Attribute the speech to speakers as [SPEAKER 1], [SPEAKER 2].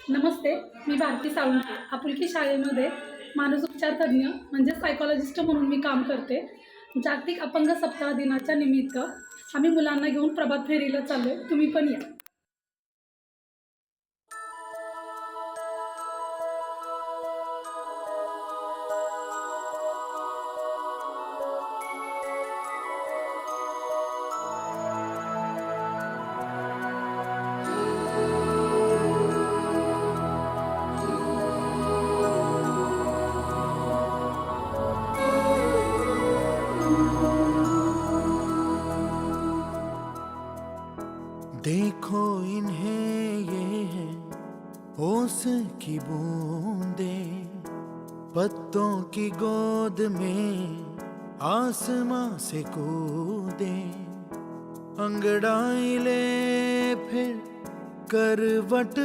[SPEAKER 1] नमस्ते, मी भारती साळुंखे. आपुलकी शाळेमध्ये मानसोपचार तज्ञ म्हणजे सायकॉलॉजिस्ट म्हणून मी काम करते. जागतिक अपंग सप्ताह दिनाच्या निमित्त आम्ही मुलांना घेऊन प्रभात फेरीला चाललोय. तुम्ही पण या.
[SPEAKER 2] देखो इन्हें, ये है ओस की बूंदे, पत्तों की गोद में आसमां से कूदे, अंगड़ाई ले फिर करवट